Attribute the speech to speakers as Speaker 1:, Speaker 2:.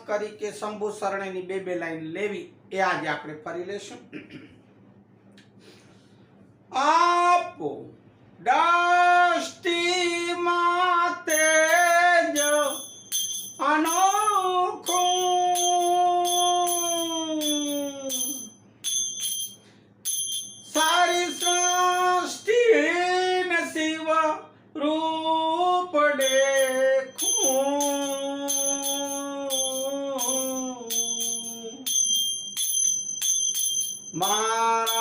Speaker 1: કરી કે શંભુ શરણેની બે લાઈન લેવી એ આજે આપણે ફરી લેશું. આપો દષ્ટિ માતે જ અનોખું સારી સૃષ્ટિ ને શિવ રૂપ દેખું મારા